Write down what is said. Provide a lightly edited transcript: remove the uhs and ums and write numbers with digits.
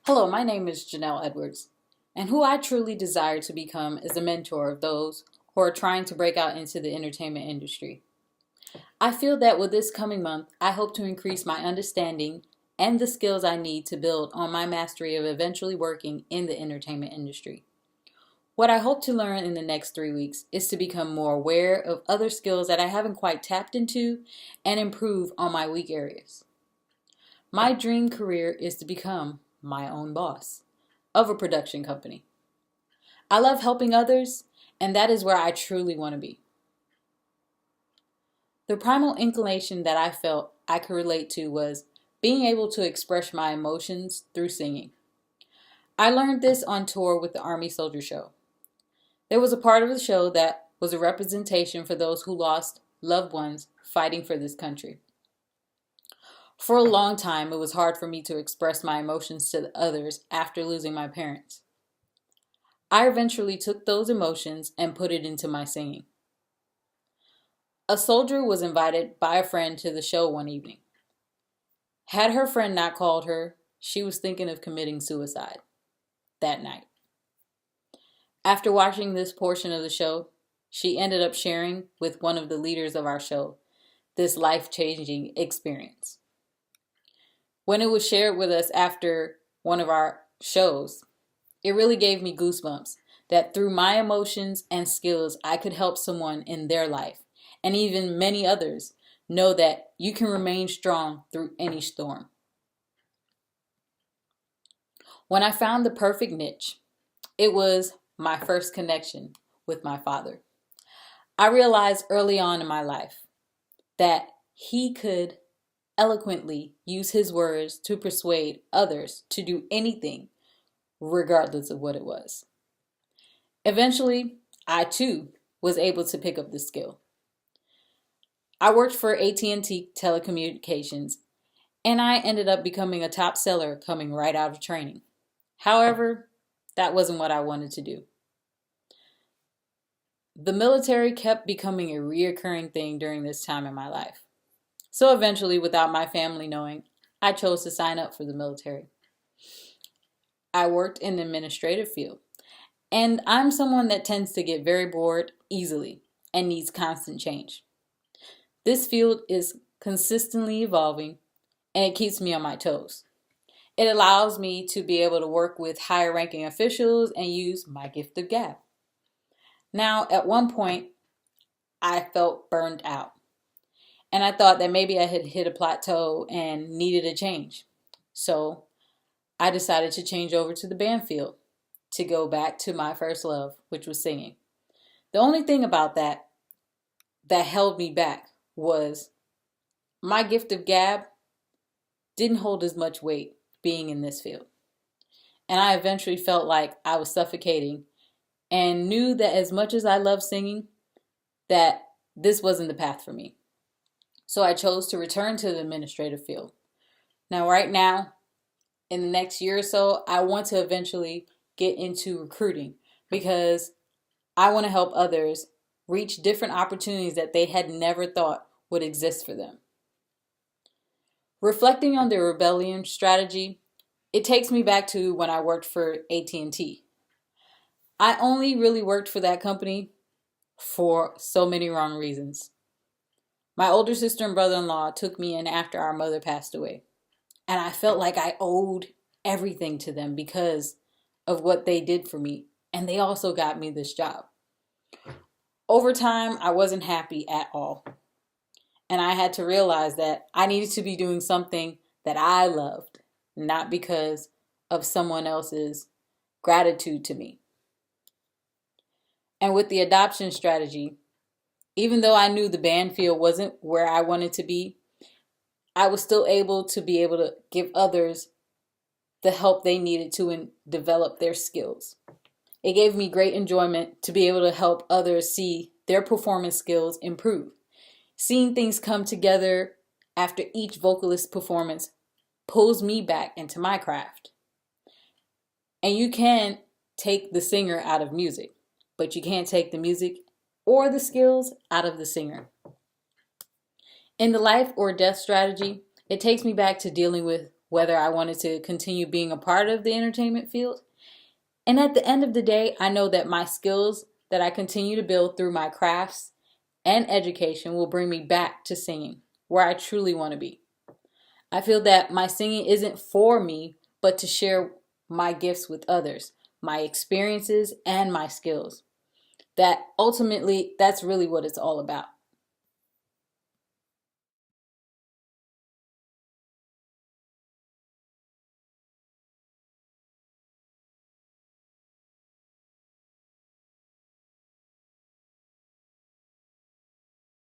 Hello, my name is Janelle Edwards, and who I truly desire to become is a mentor of those who are trying to break out into the entertainment industry. I feel that with this coming month, I hope to increase my understanding and the skills I need to build on my mastery of eventually working in the entertainment industry. What I hope to learn in the next 3 weeks is to become more aware of other skills that I haven't quite tapped into and improve on my weak areas. My dream career is to become my own boss of a production company. I love helping others, and that is where I truly want to be. The primal inclination that I felt I could relate to was being able to express my emotions through singing. I learned this on tour with the Army Soldier Show. There was a part of the show that was a representation for those who lost loved ones fighting for this country. For a long time, it was hard for me to express my emotions to others after losing my parents. I eventually took those emotions and put it into my singing. A soldier was invited by a friend to the show one evening. Had her friend not called her, she was thinking of committing suicide that night. After watching this portion of the show, she ended up sharing with one of the leaders of our show this life-changing experience. When it was shared with us after one of our shows, it really gave me goosebumps that through my emotions and skills, I could help someone in their life, and even many others, know that you can remain strong through any storm. When I found the perfect niche, it was my first connection with my father. I realized early on in my life that he could eloquently use his words to persuade others to do anything, regardless of what it was. Eventually, I too was able to pick up this skill. I worked for AT&T Telecommunications, and I ended up becoming a top seller coming right out of training. However, that wasn't what I wanted to do. The military kept becoming a reoccurring thing during this time in my life. So eventually, without my family knowing, I chose to sign up for the military. I worked in the administrative field, and I'm someone that tends to get very bored easily and needs constant change. This field is consistently evolving, and it keeps me on my toes. It allows me to be able to work with higher ranking officials and use my gift of gab. Now, at one point, I felt burned out. And I thought that maybe I had hit a plateau and needed a change. So I decided to change over to the band field to go back to my first love, which was singing. The only thing about that held me back was my gift of gab didn't hold as much weight being in this field. And I eventually felt like I was suffocating and knew that as much as I love singing, that this wasn't the path for me. So I chose to return to the administrative field. Now, right now, in the next year or so, I want to eventually get into recruiting because I want to help others reach different opportunities that they had never thought would exist for them. Reflecting on the rebellion strategy, it takes me back to when I worked for AT&T. I only really worked for that company for so many wrong reasons. My older sister and brother-in-law took me in after our mother passed away. And I felt like I owed everything to them because of what they did for me. And they also got me this job. Over time, I wasn't happy at all. And I had to realize that I needed to be doing something that I loved, not because of someone else's gratitude to me. And with the adoption strategy, even though I knew the band field wasn't where I wanted to be, I was still able to give others the help they needed to develop their skills. It gave me great enjoyment to be able to help others see their performance skills improve. Seeing things come together after each vocalist performance pulls me back into my craft. And you can take the singer out of music, but you can't take the music or the skills out of the singer. In the life or death strategy, it takes me back to dealing with whether I wanted to continue being a part of the entertainment field. And at the end of the day, I know that my skills that I continue to build through my crafts and education will bring me back to singing, where I truly want to be. I feel that my singing isn't for me, but to share my gifts with others, my experiences and my skills. That ultimately, that's really what it's all about.